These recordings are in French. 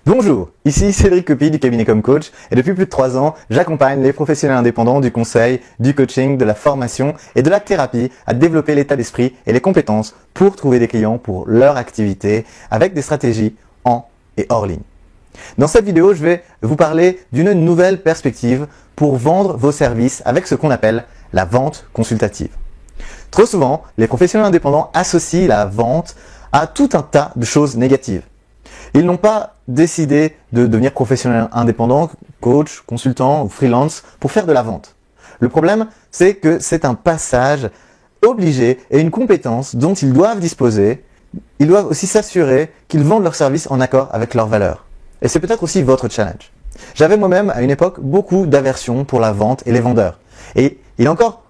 Bonjour, ici Cédric Copy du cabinet Comme Coach et depuis plus de 3 ans, j'accompagne les professionnels indépendants du conseil, du coaching, de la formation et de la thérapie à développer l'état d'esprit et les compétences pour trouver des clients pour leur activité avec des stratégies en et hors ligne. Dans cette vidéo, je vais vous parler d'une nouvelle perspective pour vendre vos services avec ce qu'on appelle la vente consultative. Trop souvent, les professionnels indépendants associent la vente à tout un tas de choses négatives. Ils n'ont pas décidé de devenir professionnel indépendant, coach, consultant ou freelance pour faire de la vente. Le problème, c'est que c'est un passage obligé et une compétence dont ils doivent disposer. Ils doivent aussi s'assurer qu'ils vendent leurs services en accord avec leurs valeurs. Et c'est peut-être aussi votre challenge. J'avais moi-même à une époque beaucoup d'aversion pour la vente et les vendeurs. Et il est encore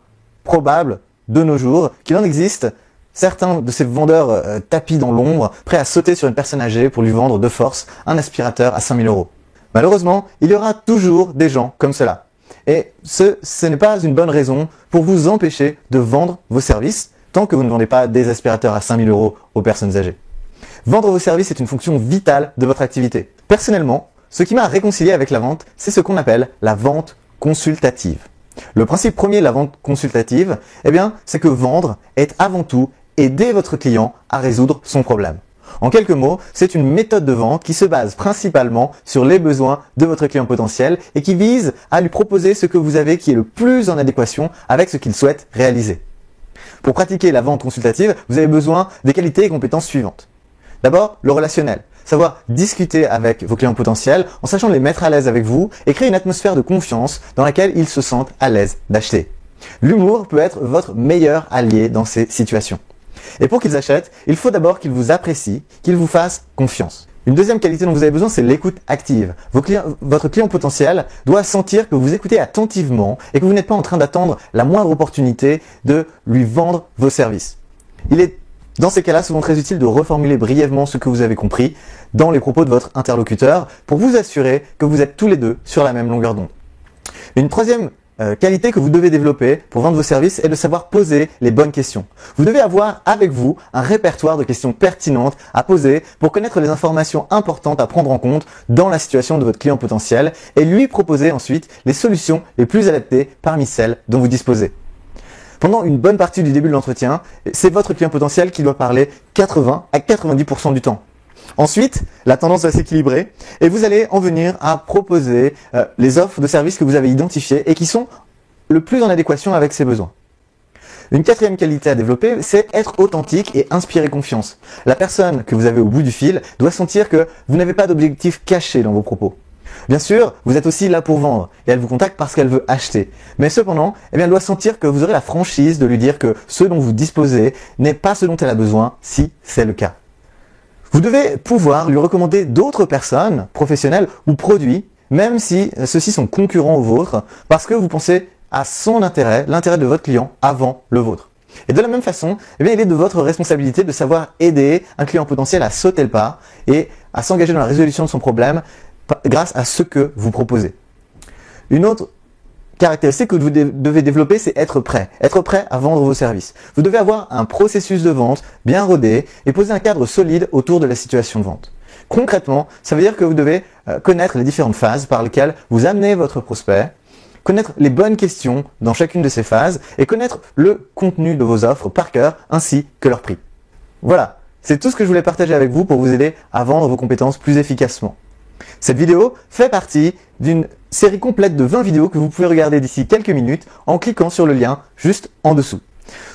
probable de nos jours qu'il en existe certains de ces vendeurs tapis dans l'ombre, prêts à sauter sur une personne âgée pour lui vendre de force un aspirateur à 5 000 €. Malheureusement, il y aura toujours des gens comme cela. Et ce n'est pas une bonne raison pour vous empêcher de vendre vos services tant que vous ne vendez pas des aspirateurs à 5 000 € aux personnes âgées. Vendre vos services est une fonction vitale de votre activité. Personnellement, ce qui m'a réconcilié avec la vente, c'est ce qu'on appelle la vente consultative. Le principe premier de la vente consultative, c'est que vendre est avant tout aider votre client à résoudre son problème. En quelques mots, c'est une méthode de vente qui se base principalement sur les besoins de votre client potentiel et qui vise à lui proposer ce que vous avez qui est le plus en adéquation avec ce qu'il souhaite réaliser. Pour pratiquer la vente consultative, vous avez besoin des qualités et compétences suivantes. D'abord, le relationnel. Savoir discuter avec vos clients potentiels en sachant les mettre à l'aise avec vous et créer une atmosphère de confiance dans laquelle ils se sentent à l'aise d'acheter. L'humour peut être votre meilleur allié dans ces situations. Et pour qu'ils achètent, il faut d'abord qu'ils vous apprécient, qu'ils vous fassent confiance. Une deuxième qualité dont vous avez besoin, c'est l'écoute active. Votre client potentiel doit sentir que vous écoutez attentivement et que vous n'êtes pas en train d'attendre la moindre opportunité de lui vendre vos services. Il est dans ces cas-là souvent très utile de reformuler brièvement ce que vous avez compris dans les propos de votre interlocuteur pour vous assurer que vous êtes tous les deux sur la même longueur d'onde. Une troisième qualité que vous devez développer pour vendre vos services est de savoir poser les bonnes questions. Vous devez avoir avec vous un répertoire de questions pertinentes à poser pour connaître les informations importantes à prendre en compte dans la situation de votre client potentiel et lui proposer ensuite les solutions les plus adaptées parmi celles dont vous disposez. Pendant une bonne partie du début de l'entretien, c'est votre client potentiel qui doit parler 80 à 90% du temps. Ensuite, la tendance va s'équilibrer et vous allez en venir à proposer les offres de services que vous avez identifiées et qui sont le plus en adéquation avec ses besoins. Une quatrième qualité à développer, c'est être authentique et inspirer confiance. La personne que vous avez au bout du fil doit sentir que vous n'avez pas d'objectif caché dans vos propos. Bien sûr, vous êtes aussi là pour vendre et elle vous contacte parce qu'elle veut acheter. Mais cependant, elle doit sentir que vous aurez la franchise de lui dire que ce dont vous disposez n'est pas ce dont elle a besoin si c'est le cas. Vous devez pouvoir lui recommander d'autres personnes, professionnelles ou produits, même si ceux-ci sont concurrents aux vôtres, parce que vous pensez à son intérêt, l'intérêt de votre client avant le vôtre. Et de la même façon, il est de votre responsabilité de savoir aider un client potentiel à sauter le pas et à s'engager dans la résolution de son problème grâce à ce que vous proposez. Une autre caractéristique que vous devez développer, c'est être prêt à vendre vos services. Vous devez avoir un processus de vente bien rodé et poser un cadre solide autour de la situation de vente. Concrètement, ça veut dire que vous devez connaître les différentes phases par lesquelles vous amenez votre prospect, connaître les bonnes questions dans chacune de ces phases et connaître le contenu de vos offres par cœur ainsi que leur prix. Voilà, c'est tout ce que je voulais partager avec vous pour vous aider à vendre vos compétences plus efficacement. Cette vidéo fait partie d'une série complète de 20 vidéos que vous pouvez regarder d'ici quelques minutes en cliquant sur le lien juste en dessous.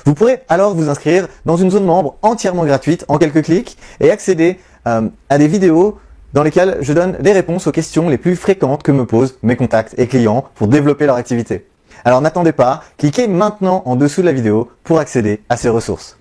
Vous pourrez alors vous inscrire dans une zone membre entièrement gratuite en quelques clics et accéder à des vidéos dans lesquelles je donne les réponses aux questions les plus fréquentes que me posent mes contacts et clients pour développer leur activité. Alors n'attendez pas, cliquez maintenant en dessous de la vidéo pour accéder à ces ressources.